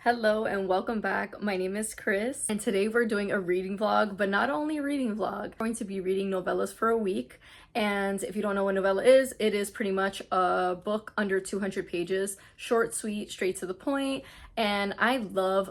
Hello and welcome back. My name is Chris and today we're doing a reading vlog, but not only a reading vlog. I'm going to be reading novellas for a week, and if you don't know what novella is, it is pretty much a book under 200 pages, short, sweet, straight to the point. And I love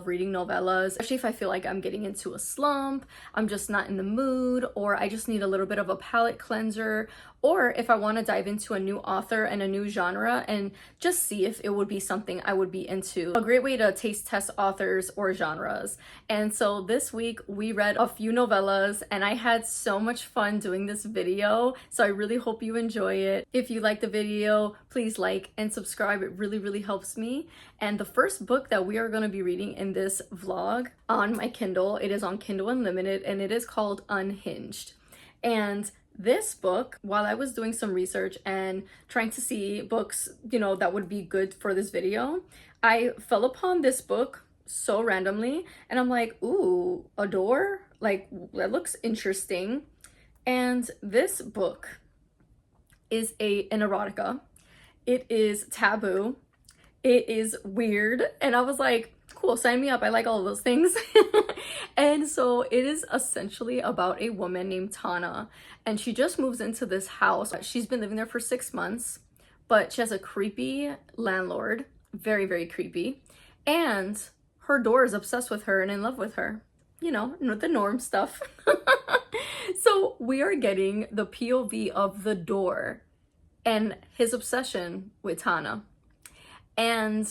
reading novellas, especially if I feel like I'm getting into a slump, I'm just not in the mood, or I just need a little bit of a palate cleanser, or if I want to dive into a new author and a new genre and just see if it would be something I would be into. A great way to taste test authors or genres. And so this week we read a few novellas and I had so much fun doing this video. So I really hope you enjoy it. If you like the video, please like and subscribe. It really helps me. And the first book that we are going to be reading in this vlog on my Kindle, it is on Kindle Unlimited and it is called Unhinged. And this book, while I was doing some research and trying to see books, that would be good for this video, I fell upon this book so randomly and I'm like, ooh, a door? Like, that looks interesting. And this book is an erotica. It is taboo. It is weird. And I was like, cool, sign me up. I like all of those things. And so it is essentially about a woman named Tana, and she just moves into this house. She's been living there for 6 months, but she has a creepy landlord, very creepy, and her door is obsessed with her and in love with her. The norm stuff. So we are getting the POV of the door and his obsession with Tana. And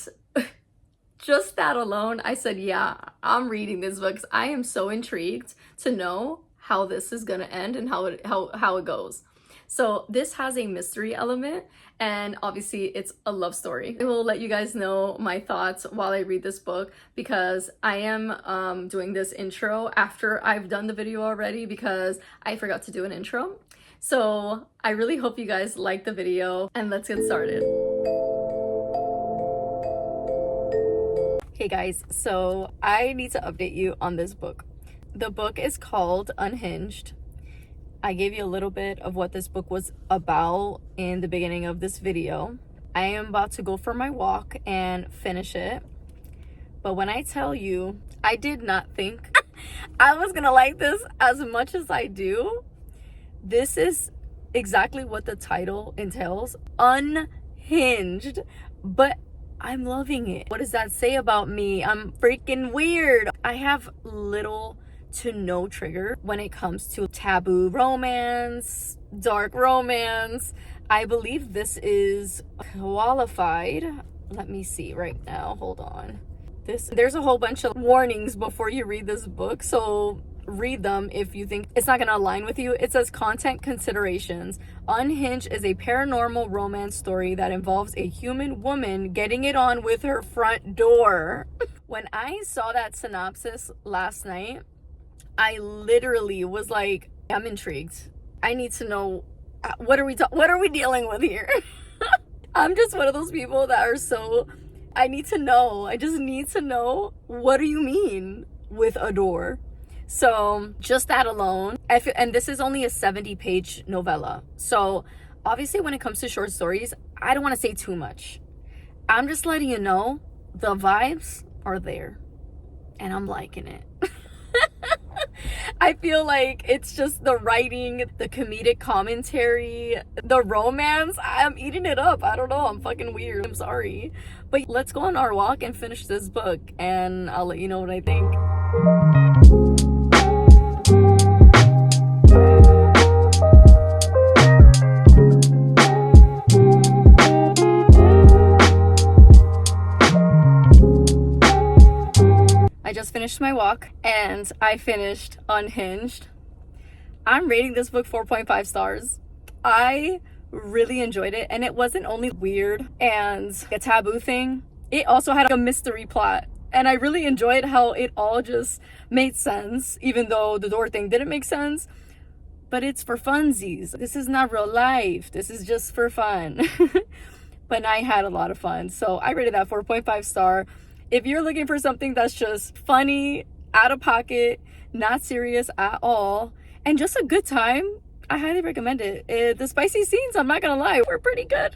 just that alone, I said, yeah, I'm reading this book because I am so intrigued to know how this is gonna end and how it goes. So this has a mystery element, and obviously it's a love story. I will let you guys know my thoughts while I read this book, because I am doing this intro after I've done the video already because I forgot to do an intro. So I really hope you guys like the video, and let's get started. Hey guys, so I need to update you on this book. The book is called Unhinged. I gave you a little bit of what this book was about in the beginning of this video. I am about to go for my walk and finish it. But when I tell you, I did not think I was gonna like this as much as I do. This is exactly what the title entails. Unhinged. But I'm loving it. What does that say about me? I'm freaking weird. I have little to no trigger when it comes to taboo romance, dark romance. I believe this is qualified. Let me see right now. Hold on. There's a whole bunch of warnings before you read this book, so read them if you think it's not going to align with you. It says content considerations. Unhinged is a paranormal romance story that involves a human woman getting it on with her front door. When I saw that synopsis last night, I literally was like, I'm intrigued. I need to know, what are we dealing with here? I'm just one of those people that are so, I need to know. I just need to know, what do you mean with a door? So just that alone, and this is only a 70-page novella. So obviously when it comes to short stories, I don't want to say too much. I'm just letting you know the vibes are there and I'm liking it. I feel like it's just the writing, the comedic commentary, the romance. I'm eating it up. I don't know. I'm fucking weird. I'm sorry. But let's go on our walk and finish this book, and I'll let you know what I think. I just finished my walk and I finished Unhinged. I'm rating this book 4.5 stars. I really enjoyed it, and it wasn't only weird and a taboo thing. It also had a mystery plot, and I really enjoyed how it all just made sense, even though the door thing didn't make sense. But it's for funsies. This is not real life. This is just for fun. But I had a lot of fun, so I rated that 4.5 star. If you're looking for something that's just funny, out of pocket, not serious at all, and just a good time, I highly recommend it. The spicy scenes, I'm not gonna lie, were pretty good.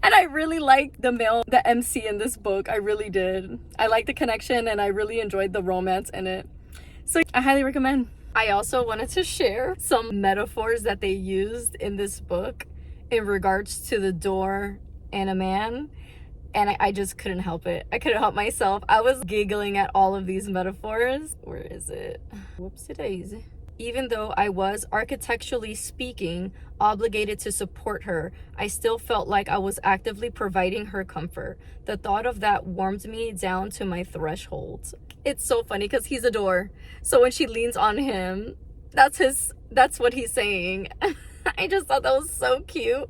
And I really liked the MC in this book. I really did. I liked the connection and I really enjoyed the romance in it. So I highly recommend. I also wanted to share some metaphors that they used in this book in regards to the door and a man. And I just couldn't help it. I couldn't help myself. I was giggling at all of these metaphors. Where is it? Whoopsie daisy. Even though I was, architecturally speaking, obligated to support her, I still felt like I was actively providing her comfort. The thought of that warmed me down to my threshold. It's so funny because he's a door. So when she leans on him, that's what he's saying. I just thought that was so cute.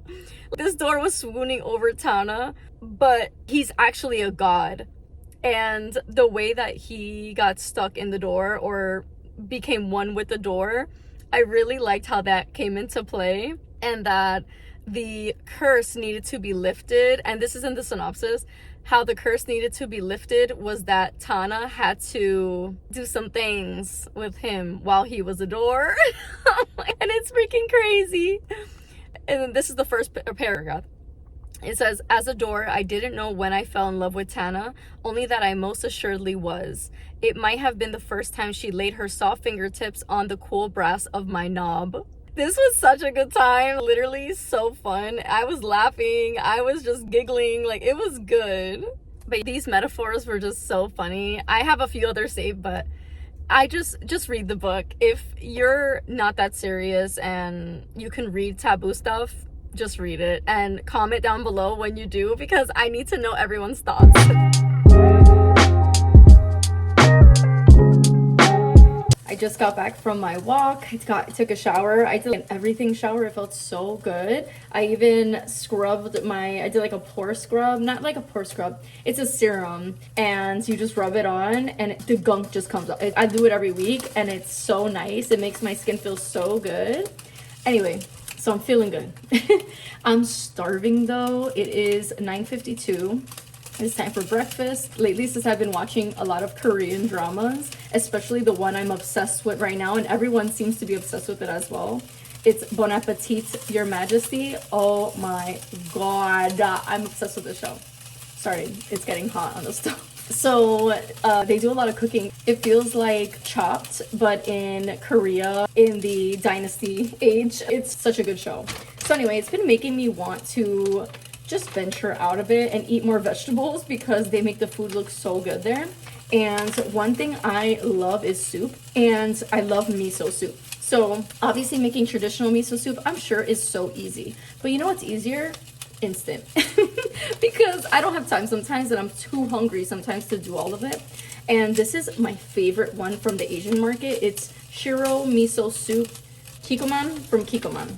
This door was swooning over Tana, but he's actually a god. And the way that he got stuck in the door or became one with the door, I really liked how that came into play, and that the curse needed to be lifted. And this is in the synopsis. How the curse needed to be lifted was that Tana had to do some things with him while he was a door. And it's freaking crazy. And this is the first paragraph. It says, as a door, I didn't know when I fell in love with Tana, only that I most assuredly was. It might have been the first time she laid her soft fingertips on the cool brass of my knob. This was such a good time. Literally so fun. I was laughing. I was just giggling. Like, it was good. But these metaphors were just so funny. I have a few others saved, but I just read the book. If you're not that serious and you can read taboo stuff, just read it and comment down below when you do, because I need to know everyone's thoughts. I just got back from my walk. I took a shower. I did an everything shower. It felt so good. I even scrubbed I did like a pore scrub, not like a pore scrub. It's a serum and you just rub it on and the gunk just comes up. I do it every week and it's so nice. It makes my skin feel so good. Anyway, so I'm feeling good. I'm starving though. It is 9:52. It's time for breakfast. Lately, since I've been watching a lot of Korean dramas, especially the one I'm obsessed with right now, and everyone seems to be obsessed with it as well. It's Bon Appetit, Your Majesty. Oh my god, I'm obsessed with the show. Sorry, it's getting hot on the stove. So they do a lot of cooking. It feels like Chopped, but in Korea, in the dynasty age. It's such a good show. So anyway, it's been making me want to just venture out a bit and eat more vegetables because they make the food look so good there. And one thing I love is soup, and I love miso soup. So obviously making traditional miso soup, I'm sure, is so easy. But you know what's easier? Instant. Because I don't have time sometimes and I'm too hungry sometimes to do all of it. And this is my favorite one from the Asian market. It's Shiro Miso Soup Kikkoman from Kikkoman.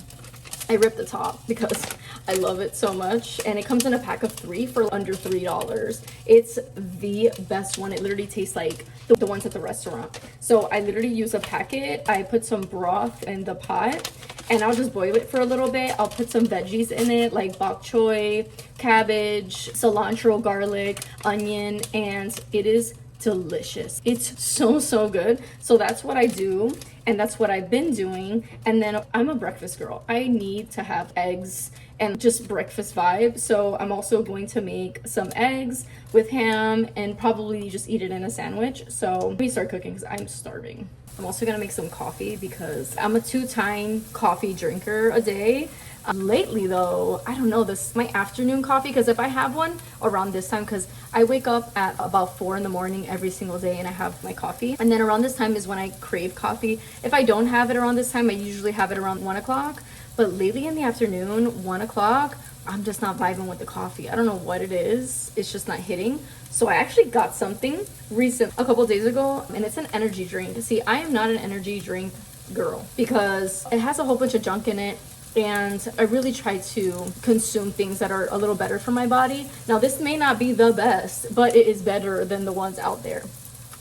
I ripped the top because I love it so much, and it comes in a pack of 3 for under $3. It's the best one. It literally tastes like the ones at the restaurant. So I literally use a packet. I put some broth in the pot and I'll just boil it for a little bit. I'll put some veggies in it like bok choy, cabbage, cilantro, garlic, onion, and it is delicious. It's so good. So that's what I do, and that's what I've been doing. And then I'm a breakfast girl. I need to have eggs and just breakfast vibe. So I'm also going to make some eggs with ham and probably just eat it in a sandwich. So let me start cooking because I'm starving. I'm also gonna make some coffee because I'm a 2-time coffee drinker a day. Lately though, I don't know, this is my afternoon coffee, because if I have one around this time, because I wake up at about 4 in the morning every single day and I have my coffee, and then around this time is when I crave coffee. If I don't have it around this time, I usually have it around 1 o'clock. But lately in the afternoon, 1 o'clock, I'm just not vibing with the coffee. I don't know what it is. It's just not hitting. So I actually got something a couple days ago, and it's an energy drink. See, I am not an energy drink girl because it has a whole bunch of junk in it, and I really try to consume things that are a little better for my body. Now, this may not be the best, but it is better than the ones out there.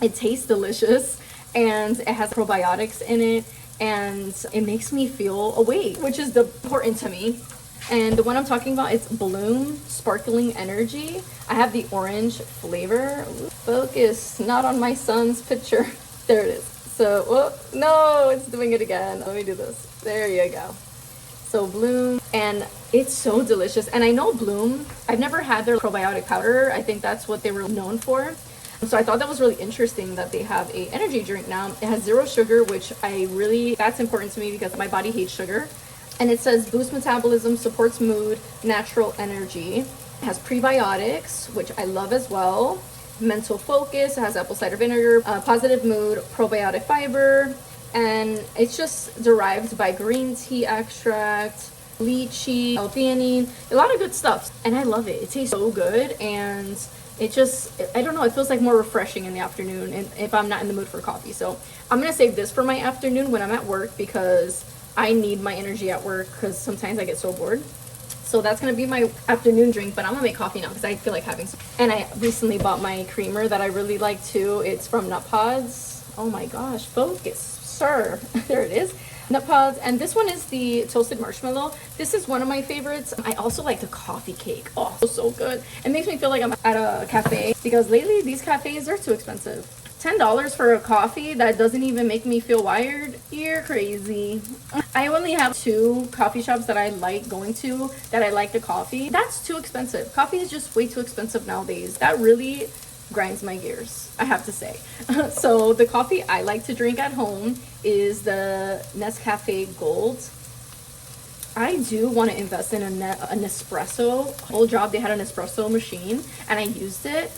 It tastes delicious, and it has probiotics in it, and it makes me feel awake, which is important to me. And the one I'm talking about, it's Bloom Sparkling Energy. I have the orange flavor. Focus, not on my son's picture. There it is. So, oh, no, it's doing it again. Let me do this. There you go. So Bloom, and it's so delicious. And I know Bloom, I've never had their probiotic powder. I think that's what they were known for. So I thought that was really interesting that they have a energy drink now. It has 0 sugar, which that's important to me because my body hates sugar. And it says boosts metabolism, supports mood, natural energy. It has prebiotics, which I love as well. Mental focus, it has apple cider vinegar, positive mood, probiotic fiber, and it's just derived by green tea extract, lychee, L-theanine, a lot of good stuff. And I love it. It tastes so good, and it just, I don't know, it feels like more refreshing in the afternoon and if I'm not in the mood for coffee. So I'm gonna save this for my afternoon when I'm at work because I need my energy at work because sometimes I get so bored. So that's gonna be my afternoon drink, but I'm gonna make coffee now because I feel like having some. And I recently bought my creamer that I really like too. It's from Nut Pods. Oh my gosh, focus, sir. There it is. Nut Pods, and this one is the toasted marshmallow. This is one of my favorites. I also like the coffee cake. Oh, so good. It makes me feel like I'm at a cafe because lately these cafes are too expensive. $10 for a coffee that doesn't even make me feel wired? You're crazy. I only have 2 coffee shops that I like going to that I like the coffee. That's too expensive. Coffee is just way too expensive nowadays. That really grinds my gears, I have to say. So the coffee I like to drink at home is the Nescafe Gold. I do want to invest in an espresso. Whole job they had an espresso machine and I used it.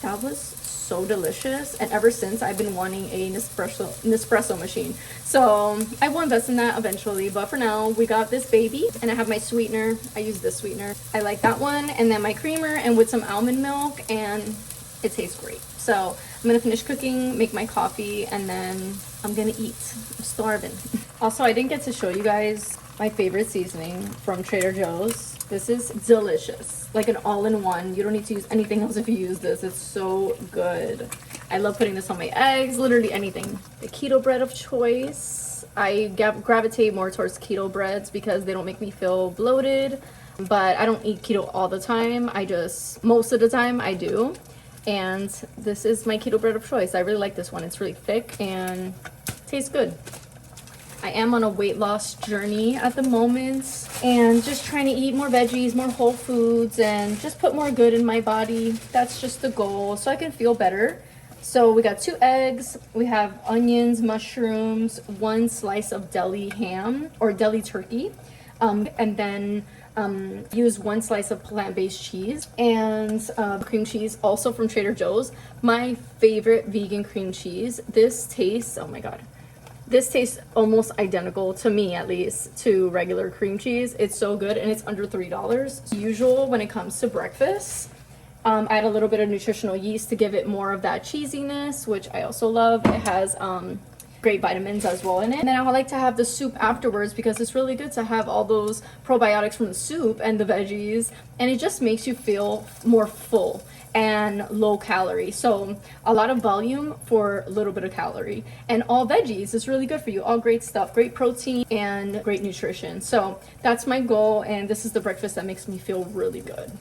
That was so delicious, and ever since I've been wanting a Nespresso machine. So I will invest in that eventually, but for now we got this baby, and I have my sweetener. I use this sweetener. I like that one, and then my creamer and with some almond milk, and it tastes great. So I'm gonna finish cooking, make my coffee, and then I'm gonna eat. I'm starving. Also, I didn't get to show you guys my favorite seasoning from Trader Joe's. This is delicious, like an all-in-one. You don't need to use anything else if you use this. It's so good. I love putting this on my eggs, literally anything. The keto bread of choice. I gravitate more towards keto breads because they don't make me feel bloated, but I don't eat keto all the time. Most of the time I do. And this is my keto bread of choice. I really like this one. It's really thick and tastes good. I am on a weight loss journey at the moment and just trying to eat more veggies, more whole foods, and just put more good in my body. That's just the goal, so I can feel better. So we got 2 eggs, we have onions, mushrooms, 1 slice of deli ham or deli turkey, and then use 1 slice of plant-based cheese and cream cheese, also from Trader Joe's. My favorite vegan cream cheese. This tastes, oh my god. This tastes almost identical, to me at least, to regular cream cheese. It's so good, and it's under $3. Usual when it comes to breakfast. I add a little bit of nutritional yeast to give it more of that cheesiness, which I also love. It has great vitamins as well in it. And then I like to have the soup afterwards because it's really good to have all those probiotics from the soup and the veggies, and it just makes you feel more full and low calorie. So a lot of volume for a little bit of calorie, and all veggies is really good for you. All great stuff, great protein and great nutrition. So that's my goal, and this is the breakfast that makes me feel really good.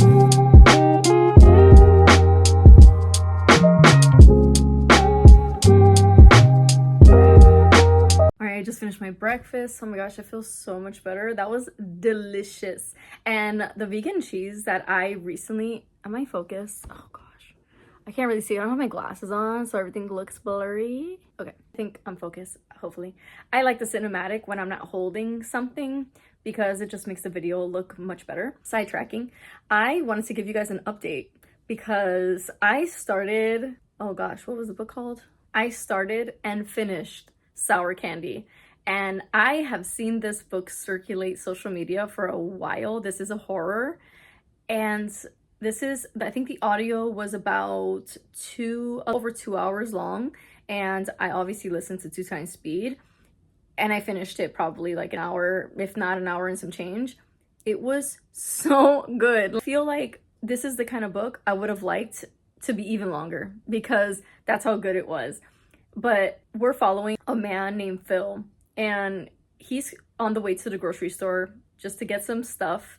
I just finished my breakfast. Oh my gosh, I feel so much better. That was delicious. And the vegan cheese that I recently, am I focused? Oh gosh, I can't really see. I don't have my glasses on, so everything looks blurry. Okay, I think I'm focused, hopefully. I like the cinematic when I'm not holding something because it just makes the video look much better. Sidetracking. I wanted to give you guys an update because I started, oh gosh, what was the book called? I started and finished Sour Candy, and I have seen this book circulate social media for a while. This is a horror, and I think the audio was about over 2 hours long, and I obviously listened to 2 times speed, and I finished it probably like an hour, if not an hour and some change. It was so good. I feel like this is the kind of book I would have liked to be even longer because that's how good it was. But we're following a man named Phil, and he's on the way to the grocery store just to get some stuff,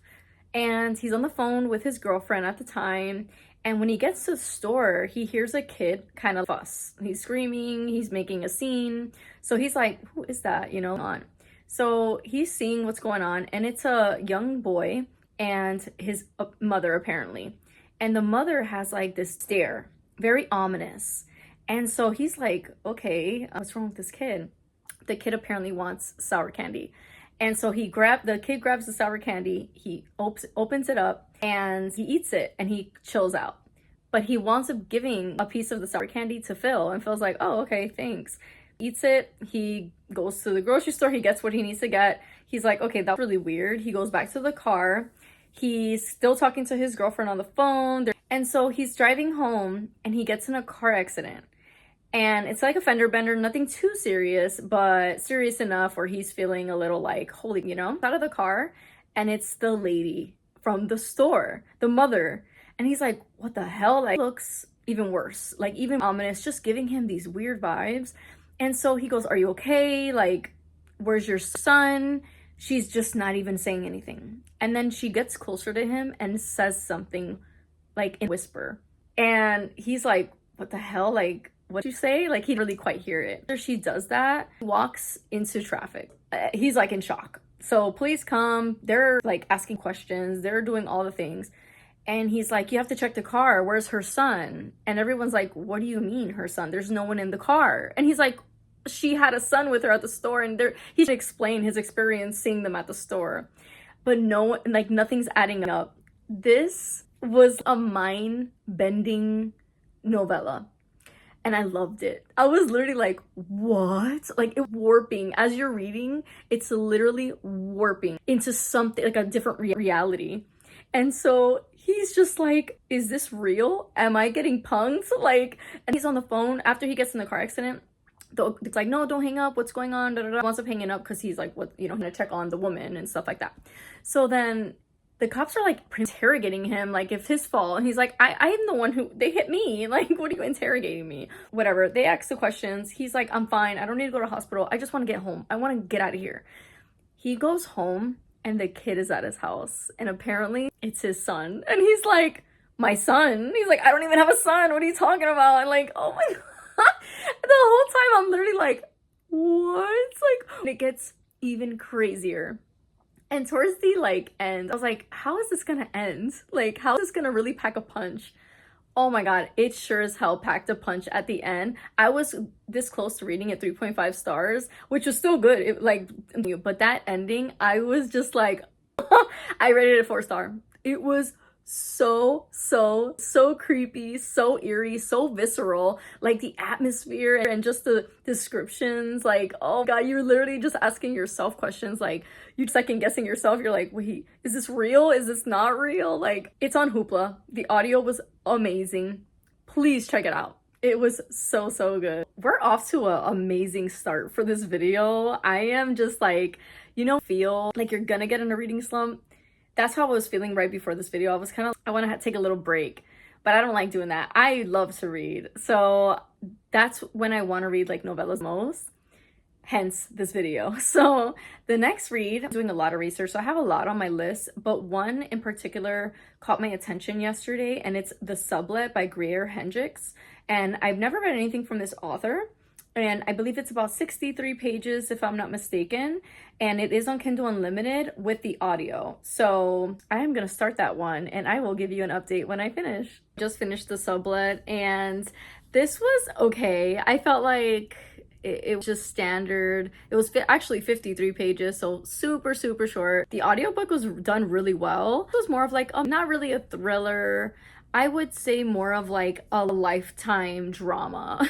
and he's on the phone with his girlfriend at the time, and when he gets to the store, he hears a kid kind of fuss. He's screaming, he's making a scene, so he's like, who is that, you know, on? So he's seeing what's going on, and it's a young boy and his mother apparently. And the mother has like this stare, very ominous. And so he's like, okay, what's wrong with this kid? The kid apparently wants sour candy. And so the kid grabs the sour candy, he opens it up and he eats it and he chills out. But he winds up giving a piece of the sour candy to Phil, and Phil's like, oh, okay, thanks. Eats it, he goes to the grocery store, he gets what he needs to get. He's like, okay, that's really weird. He goes back to the car. He's still talking to his girlfriend on the phone. And so he's driving home and he gets in a car accident. And it's like a fender bender, nothing too serious, but serious enough where he's feeling a little like, holy, out of the car. And it's the lady from the store, the mother. And he's like, what the hell? Like, looks even worse, like even ominous, just giving him these weird vibes. And so he goes, are you okay? Like, where's your son? She's just not even saying anything. And then she gets closer to him and says something like in a whisper. And he's like, what the hell? Like, what'd you say? Like, he didn't really quite hear it. After she does that, walks into traffic. He's like in shock. So police come, they're like asking questions, they're doing all the things. And he's like, you have to check the car. Where's her son? And everyone's like, what do you mean her son? There's no one in the car. And he's like, she had a son with her at the store. And he should explain his experience seeing them at the store. But no, like nothing's adding up. This was a mind-bending novella. And I loved it. I was literally like, what? Like, it warping. As you're reading, it's literally warping into something, like a different reality. And so he's just like, is this real? Am I getting punked? Like, and he's on the phone after he gets in the car accident. It's like, no, don't hang up. What's going on? Wants up hanging up because he's like, what, gonna check on the woman and stuff like that. So then the cops are like interrogating him, like it's his fault. And he's like, I'm the one who, they hit me. Like, what are you interrogating me? Whatever. They ask the questions. He's like, I'm fine. I don't need to go to the hospital. I just want to get home. I want to get out of here. He goes home and the kid is at his house. And apparently it's his son. And he's like, my son? He's like, I don't even have a son. What are you talking about? And like, oh my God. The whole time I'm literally like, what? Like, and it gets even crazier. And towards the like end, I was like, how is this gonna end? Like, how is this gonna really pack a punch? Oh my God, it sure as hell packed a punch at the end. I was this close to reading it 3.5 stars, which was still good. But that ending, I was just like, I rated it a 4-star. It was so creepy, so eerie, so visceral. Like the atmosphere and just the descriptions, like, oh God, you're literally just asking yourself questions. Like, you second guessing yourself. You're like, wait, is this real? Is this not real? Like, it's on Hoopla. The audio was amazing. Please check it out. It was so good. We're off to an amazing start for this video. I am just like, feel like you're gonna get in a reading slump. That's how I was feeling right before this video. I was kind of, I want to take a little break, but I don't like doing that. I love to read. So that's when I want to read like novellas most, hence this video. So the next read, I'm doing a lot of research. So I have a lot on my list, but one in particular caught my attention yesterday, and it's The Sublet by Greer Hendricks. And I've never read anything from this author. And I believe it's about 63 pages, if I'm not mistaken. And it is on Kindle Unlimited with the audio. So I am going to start that one, and I will give you an update when I finish. Just finished The Sublet, and this was okay. I felt like it was just standard. It was actually 53 pages, so super short. The audiobook was done really well. It was more of like, not really a thriller. I would say more of like a Lifetime drama.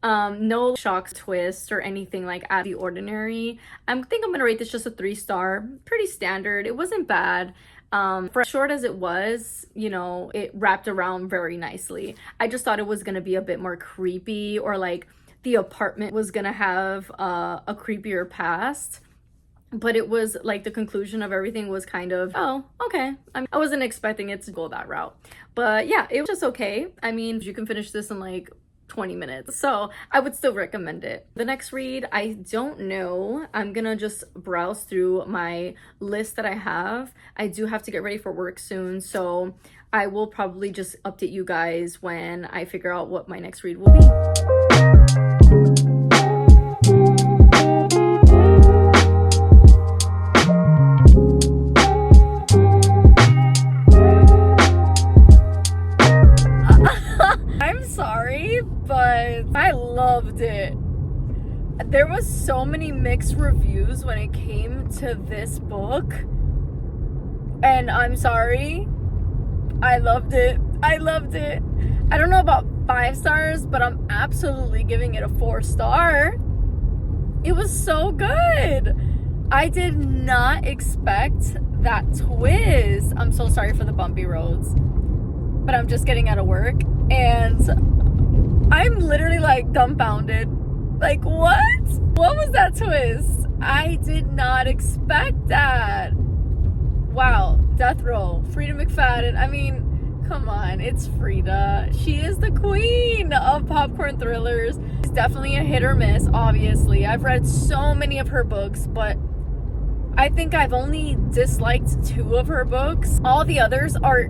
No shocks, twists, or anything like out of the ordinary. I think I'm gonna rate this just a 3-star. Pretty standard. It wasn't bad. For as short as it was, it wrapped around very nicely. I just thought it was gonna be a bit more creepy, or like the apartment was gonna have a creepier past. But it was like the conclusion of everything was kind of, oh, okay. I wasn't expecting it to go that route. But yeah, it was just okay. I mean, you can finish this in like 20 minutes, so I would still recommend it. The next read, I don't know. I'm gonna just browse through my list that I have. I do have to get ready for work soon, so I will probably just update you guys when I figure out what my next read will be. but I loved it. There was so many mixed reviews when it came to this book, and I'm sorry, I loved it. I loved it. I don't know about 5 stars, but I'm absolutely giving it a 4-star. It was so good. I did not expect that twist. I'm so sorry for the bumpy roads, but I'm just getting out of work and I'm literally like dumbfounded. Like, what? What was that twist? I did not expect that. Wow, death row, Frida McFadden. I mean, come on, it's Frida. She is the queen of popcorn thrillers. It's definitely a hit or miss, obviously. I've read so many of her books, but I think I've only disliked 2 of her books. All the others are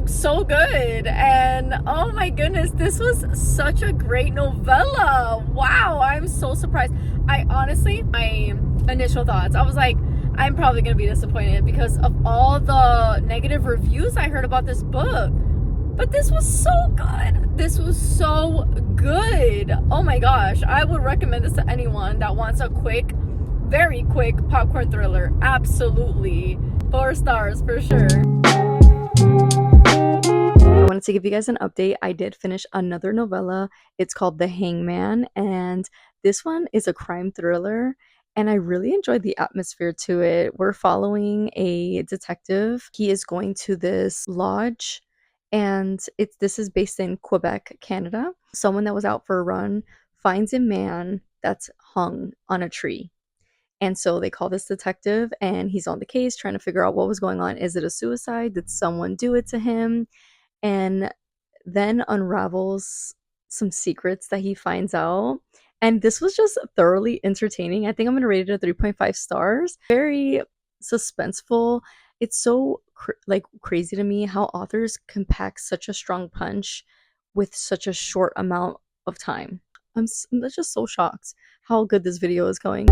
so good, and oh my goodness, this was such a great novella. Wow, I'm so surprised. I honestly, my initial thoughts, I was like, I'm probably gonna be disappointed because of all the negative reviews I heard about this book, but this was so good. This was so good. Oh my gosh, I would recommend this to anyone that wants a quick, very quick popcorn thriller. Absolutely 4 stars for sure. I wanted to give you guys an update. I did finish another novella. It's called The Hangman, and this one is a crime thriller, and I really enjoyed the atmosphere to it. We're following a detective. He is going to this lodge, and this is based in Quebec, Canada. Someone that was out for a run finds a man that's hung on a tree. And so they call this detective, and he's on the case trying to figure out what was going on. Is it a suicide? Did someone do it to him? And then unravels some secrets that he finds out. And this was just thoroughly entertaining. I think I'm going to rate it a 3.5 stars. Very suspenseful. It's so crazy to me how authors can pack such a strong punch with such a short amount of time. I'm just so shocked how good this video is going.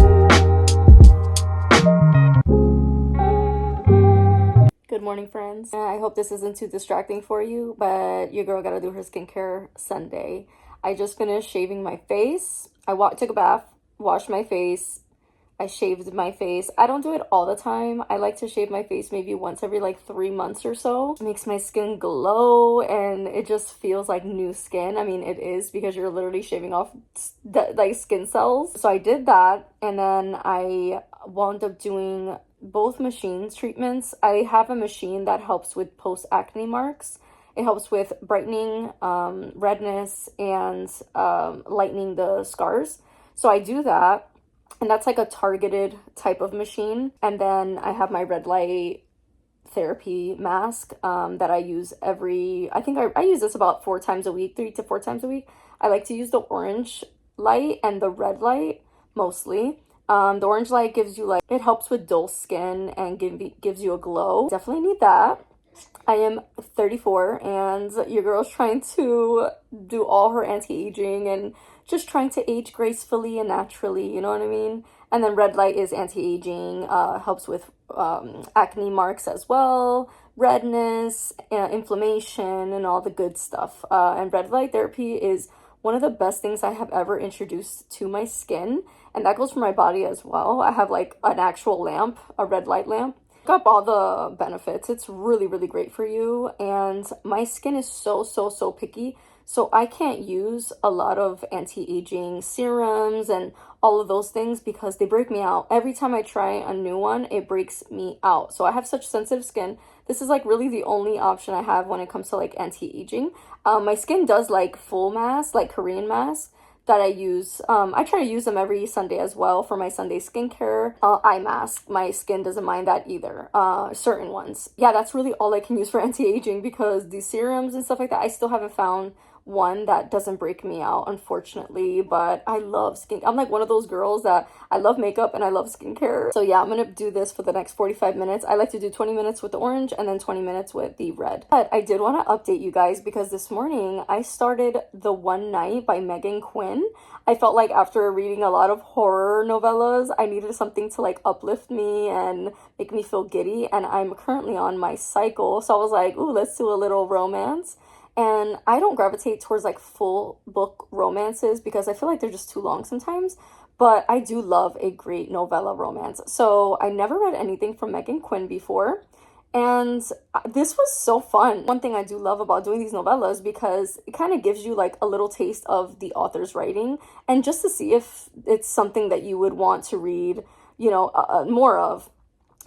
Good morning, friends. I hope this isn't too distracting for you, but your girl gotta do her skincare Sunday. I just finished shaving my face. I took a bath, washed my face, I shaved my face. I don't do it all the time. I like to shave my face maybe once every like 3 months or so. It makes my skin glow and it just feels like new skin. I mean, it is because you're literally shaving off like skin cells. So I did that, and then I wound up doing both machines treatments. I have a machine that helps with post-acne marks. It helps with brightening, redness, and lightening the scars. So I do that. And that's like a targeted type of machine. And then I have my red light therapy mask that I use I think I use this about 4 times a week, 3 to 4 times a week. I like to use the orange light and the red light mostly. The orange light gives you it helps with dull skin and gives you a glow. Definitely need that. I am 34 and your girl's trying to do all her anti-aging and just trying to age gracefully and naturally, you know what I mean? And then red light is anti-aging, helps with acne marks as well, redness, inflammation, and all the good stuff. And red light therapy is one of the best things I have ever introduced to my skin, and that goes for my body as well. I have like an actual lamp, a red light lamp. Got all the benefits. It's really, really great for you. And my skin is so picky. So I can't use a lot of anti-aging serums and all of those things because they break me out. Every time I try a new one, it breaks me out. So I have such sensitive skin. This is like really the only option I have when it comes to like anti-aging. My skin does like full mask, like Korean mask that I use. I try to use them every Sunday as well for my Sunday skincare. Eye mask, my skin doesn't mind that either. Certain ones. Yeah, that's really all I can use for anti-aging because these serums and stuff like that, I still haven't found one that doesn't break me out, unfortunately. But I love skin. I'm like one of those girls that I love makeup and I love skincare. So yeah, I'm gonna do this for the next 45 minutes. I like to do 20 minutes with the orange and then 20 minutes with the red. But I did want to update you guys because this morning I started The One Night by Megan Quinn. I felt like after reading a lot of horror novellas, I needed something to like uplift me and make me feel giddy. And I'm currently on my cycle. So I was like, ooh, let's do a little romance. And I don't gravitate towards like full book romances because I feel like they're just too long sometimes. But I do love a great novella romance. So I never read anything from Megan Quinn before. And this was so fun. One thing I do love about doing these novellas because it kind of gives you like a little taste of the author's writing and just to see if it's something that you would want to read, more of.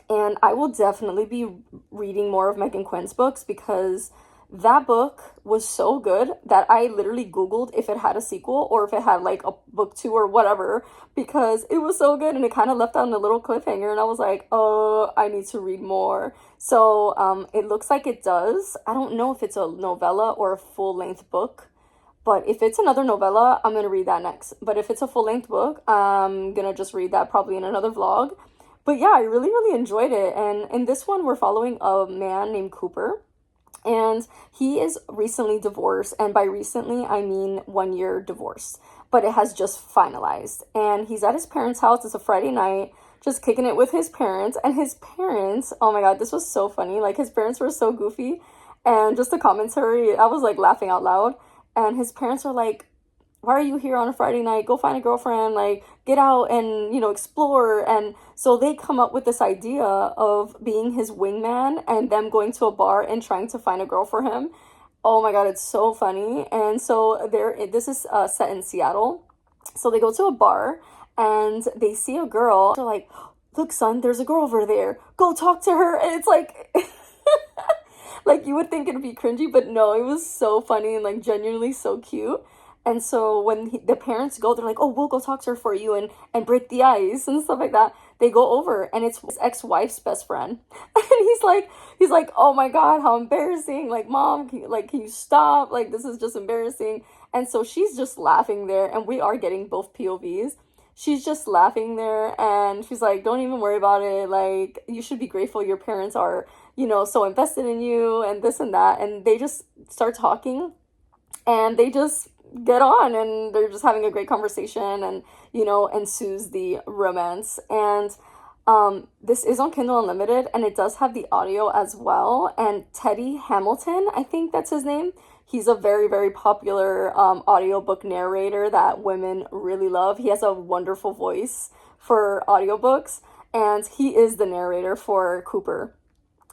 And I will definitely be reading more of Megan Quinn's books because that book was so good that I literally Googled if it had a sequel or if it had like a book two or whatever because it was so good and it kind of left on a little cliffhanger and I was like, oh, I need to read more. So it looks like it does. I don't know if it's a novella or a full-length book, but if it's another novella, I'm gonna read that next. But if it's a full-length book, I'm gonna just read that probably in another vlog. But yeah, I really, really enjoyed it. And in this one, we're following a man named Cooper. And he is recently divorced. And by recently, I mean 1 year divorce. But it has just finalized. And he's at his parents' house. It's a Friday night, just kicking it with his parents. And his parents, oh my God, this was so funny. Like, his parents were so goofy. And just the commentary, I was like laughing out loud. And his parents are like, why are you here on a Friday night? Go find a girlfriend, like get out and, explore. And so they come up with this idea of being his wingman and them going to a bar and trying to find a girl for him. Oh my God, it's so funny. And so this is set in Seattle. So they go to a bar and they see a girl. They're like, look, son, there's a girl over there. Go talk to her. And it's like, like you would think it'd be cringy, but no, it was so funny and like genuinely so cute. And so when the parents go, they're like, oh, we'll go talk to her for you and break the ice and stuff like that. They go over and it's his ex-wife's best friend. And he's like, oh my God, how embarrassing. Like, mom, can you stop? Like, this is just embarrassing. And so she's just laughing there and we are getting both POVs. She's just laughing there and she's like, don't even worry about it. Like, you should be grateful your parents are, so invested in you and this and that. And they just start talking and they just get on and they're just having a great conversation and ensues the romance. And this is on Kindle Unlimited and it does have the audio as well. And Teddy Hamilton, I think that's his name, he's a very, very popular audiobook narrator that women really love. He has a wonderful voice for audiobooks and he is the narrator for Cooper.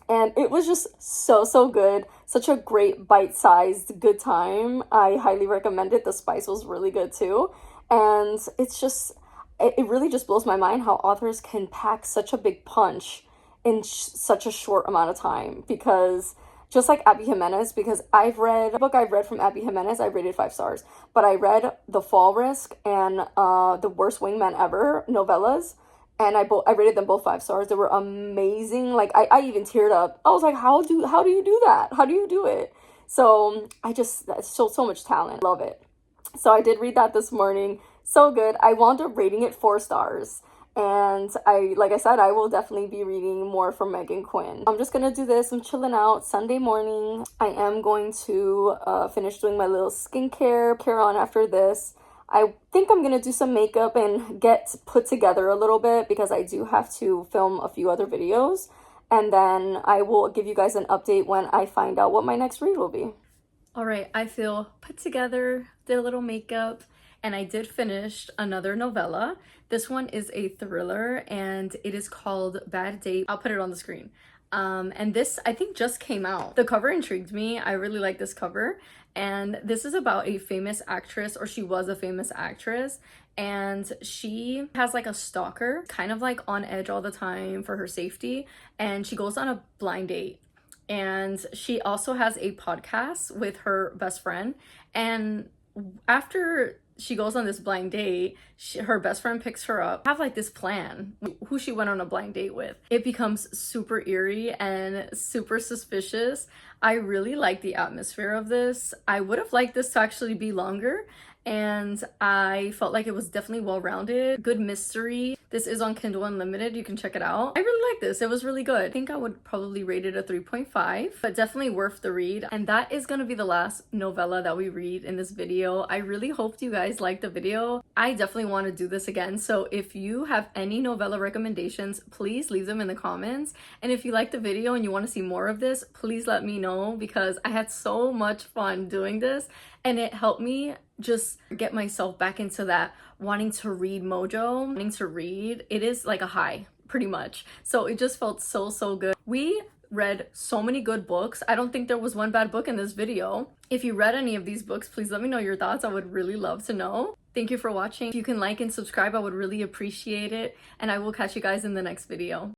And it was just so good. Such a great bite-sized good time. I highly recommend it. The spice was really good too. And it's just, it really just blows my mind how authors can pack such a big punch in such a short amount of time. Because just like Abby Jimenez, because the book I've read from Abby Jimenez, I rated 5 stars. But I read The Fall Risk and The Worst Wingman Ever, Novellas. And I rated them both 5 stars. They were amazing. Like, I even teared up. I was like, how do you do that? How do you do it? So, that's so much talent. Love it. So, I did read that this morning. So good. I wound up rating it 4 stars. And like I said, I will definitely be reading more from Megan Quinn. I'm just going to do this. I'm chilling out Sunday morning. I am going to finish doing my little skincare on after this. I think I'm going to do some makeup and get put together a little bit because I do have to film a few other videos. And then I will give you guys an update when I find out what my next read will be. All right, I feel put together, did a little makeup, and I did finish another novella. This one is a thriller and it is called Bad Date. I'll put it on the screen. And this, I think, just came out. The cover intrigued me. I really like this cover. And this is about a famous actress, or she was a famous actress, and she has like a stalker, kind of like on edge all the time for her safety, and she goes on a blind date. And she also has a podcast with her best friend, and after she goes on this blind date, her best friend picks her up, have like this plan who she went on a blind date with. It becomes super eerie and super suspicious. I really like the atmosphere of this. I would have liked this to actually be longer, and I felt like it was definitely well-rounded, good mystery. This is on Kindle Unlimited, you can check it out. I really like this, it was really good. I think I would probably rate it a 3.5, but definitely worth the read. And that is gonna be the last novella that we read in this video. I really hoped you guys liked the video. I definitely want to do this again, so if you have any novella recommendations, please leave them in the comments. And if you like the video and you want to see more of this, please let me know, because I had so much fun doing this and it helped me just get myself back into that wanting to read mojo, wanting to read. It is like a high, pretty much. So it just felt so good. We read so many good books. I don't think there was one bad book in this video. If you read any of these books, please let me know your thoughts. I would really love to know. Thank you for watching. If you can like and subscribe, I would really appreciate it. And I will catch you guys in the next video.